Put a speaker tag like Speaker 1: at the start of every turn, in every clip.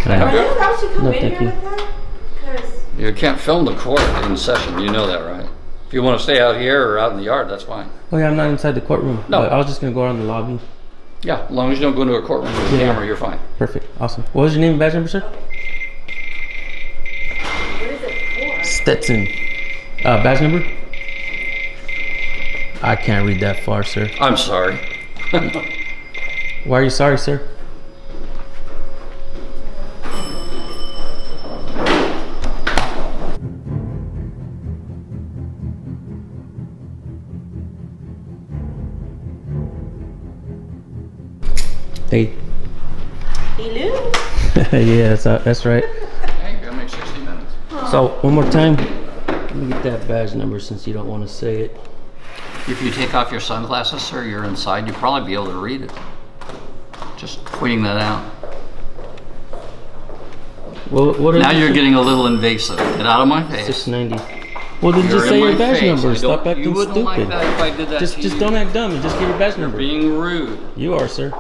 Speaker 1: Can I help you?
Speaker 2: How she come
Speaker 1: No,
Speaker 2: in
Speaker 1: thank
Speaker 2: here
Speaker 1: you.
Speaker 2: like that? 'Cause
Speaker 3: You can't film the court in session, you know that, right? If you want to stay out here or out in the yard, that's fine.
Speaker 1: Oh yeah, I'm not inside the courtroom.
Speaker 3: No.
Speaker 1: I was just gonna go around the lobby.
Speaker 3: Yeah, as long as you don't go into a courtroom with a
Speaker 1: Yeah.
Speaker 3: camera, you're fine.
Speaker 1: Perfect. Awesome. What was your name and badge number, sir?
Speaker 2: what is it for?
Speaker 1: Stetson. Badge number? I can't read that far, sir.
Speaker 3: I'm sorry.
Speaker 1: Why are you sorry, sir? Hey.
Speaker 2: He knew.
Speaker 1: Yeah, that's right.
Speaker 3: Hey, you're gonna make 60 minutes.
Speaker 1: So, one more time. Let me get that badge number since you don't want to say it.
Speaker 3: If you take off your sunglasses, sir, you're inside, you'll probably be able to read it. Just pointing that out.
Speaker 1: Well, what
Speaker 3: Now you're getting a little invasive. Get out of my face.
Speaker 1: 690. Well, then
Speaker 3: You're
Speaker 1: just
Speaker 3: in
Speaker 1: say your
Speaker 3: my
Speaker 1: badge
Speaker 3: face.
Speaker 1: number.
Speaker 3: I
Speaker 1: Stop
Speaker 3: don't-
Speaker 1: acting
Speaker 3: You wouldn't
Speaker 1: stupid.
Speaker 3: like that if I did that to
Speaker 1: Just
Speaker 3: you.
Speaker 1: don't act dumb and just give your badge
Speaker 3: You're
Speaker 1: number.
Speaker 3: being rude.
Speaker 1: You are, sir.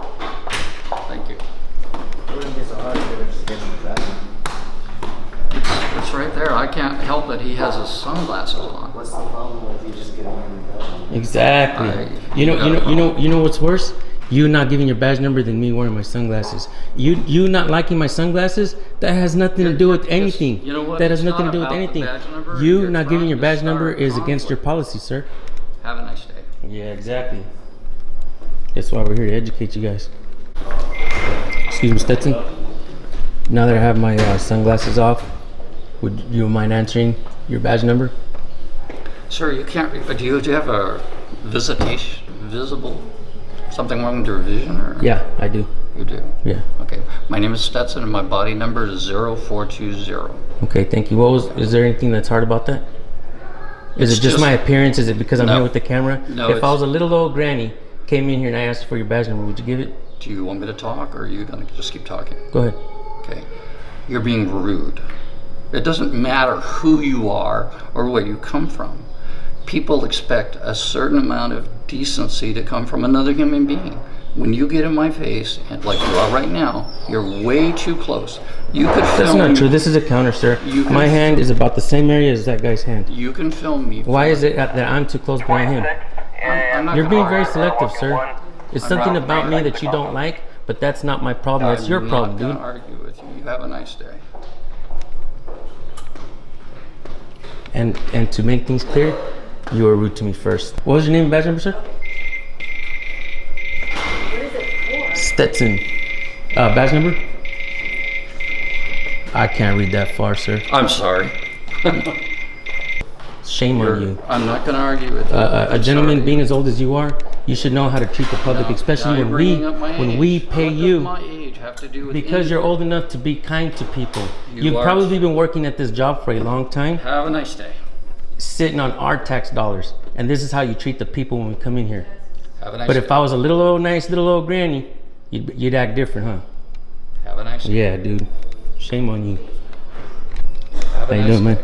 Speaker 3: Thank you.
Speaker 4: It wouldn't be so hard if they were just getting the back.
Speaker 3: It's right there. I can't help that he has his sunglasses on.
Speaker 4: What's the problem with you just getting him the back?
Speaker 1: Exactly. You know what's worse? You not giving your badge number than me wearing my sunglasses. You not liking my sunglasses? That has nothing to do with anything.
Speaker 3: You know what?
Speaker 1: That has
Speaker 3: It's
Speaker 1: nothing
Speaker 3: not
Speaker 1: to do with
Speaker 3: about the
Speaker 1: anything.
Speaker 3: badge number.
Speaker 1: You
Speaker 3: You're
Speaker 1: not giving
Speaker 3: trying
Speaker 1: your
Speaker 3: to
Speaker 1: badge
Speaker 3: start
Speaker 1: number
Speaker 3: a
Speaker 1: is against your
Speaker 3: conflict.
Speaker 1: policy, sir.
Speaker 3: Have a nice day.
Speaker 1: Yeah, exactly. That's why we're here to educate you guys. Excuse me, Stetson. Now that I have my sunglasses off, would you mind answering your badge number?
Speaker 3: Sir, you can't. Do you have a visible? Something wrong with your vision, or?
Speaker 1: Yeah, I do.
Speaker 3: You do.
Speaker 1: Yeah.
Speaker 3: Okay. My name is Stetson, and my body number is 0420.
Speaker 1: Okay, thank you. Is there anything that's hard about that? Is
Speaker 3: It's
Speaker 1: it just my appearance? Is it because I'm
Speaker 3: No.
Speaker 1: here with the camera?
Speaker 3: No,
Speaker 1: If I
Speaker 3: it's-
Speaker 1: was a little old granny, came in here and I asked for your badge number, would you give it?
Speaker 3: Do you want me to talk, or are you gonna just keep talking?
Speaker 1: Go ahead.
Speaker 3: Okay. You're being rude. It doesn't matter who you are or where you come from. People expect a certain amount of decency to come from another human being. When you get in my face, and like you are right now, you're way too close. You could film
Speaker 1: That's not
Speaker 3: me.
Speaker 1: true. This is a counter, sir.
Speaker 3: You can-
Speaker 1: My hand is about the same area as that guy's hand.
Speaker 3: You can film me.
Speaker 1: Why is it that I'm too close behind him?
Speaker 3: I'm not
Speaker 1: You're
Speaker 3: gonna
Speaker 1: being
Speaker 3: argue.
Speaker 1: very selective, sir. It's something
Speaker 3: not-
Speaker 1: about me that you don't like, but that's not my problem. That's your problem,
Speaker 3: I'm
Speaker 1: dude.
Speaker 3: not gonna argue with you. You have a nice day.
Speaker 1: And to make things clear, you were rude to me first. What was your name and badge number, sir?
Speaker 2: What is it for?
Speaker 1: Stetson. Badge number? I can't read that far, sir.
Speaker 3: I'm sorry.
Speaker 1: Shame on you.
Speaker 3: I'm not going to argue with you.
Speaker 1: A
Speaker 3: I'm
Speaker 1: gentleman
Speaker 3: sorry.
Speaker 1: being as old as you are, you should know how to treat the public,
Speaker 3: Now
Speaker 1: especially
Speaker 3: you're
Speaker 1: when
Speaker 3: bringing up my
Speaker 1: we
Speaker 3: age.
Speaker 1: pay
Speaker 3: What does
Speaker 1: you.
Speaker 3: my age have to do with
Speaker 1: Because you're
Speaker 3: anything?
Speaker 1: old enough to be kind to people.
Speaker 3: You
Speaker 1: You've
Speaker 3: are.
Speaker 1: probably been working at this job for a long time,
Speaker 3: Have a nice day.
Speaker 1: sitting on our tax dollars. And this is how you treat the people when we come in here.
Speaker 3: Have a nice
Speaker 1: But
Speaker 3: day.
Speaker 1: if I was a little old, nice little old granny, you'd act different, huh?
Speaker 3: Have a nice day.
Speaker 1: Yeah, dude. Shame on you.
Speaker 3: Have a
Speaker 1: How you
Speaker 3: nice
Speaker 1: doing,
Speaker 3: day.
Speaker 1: man?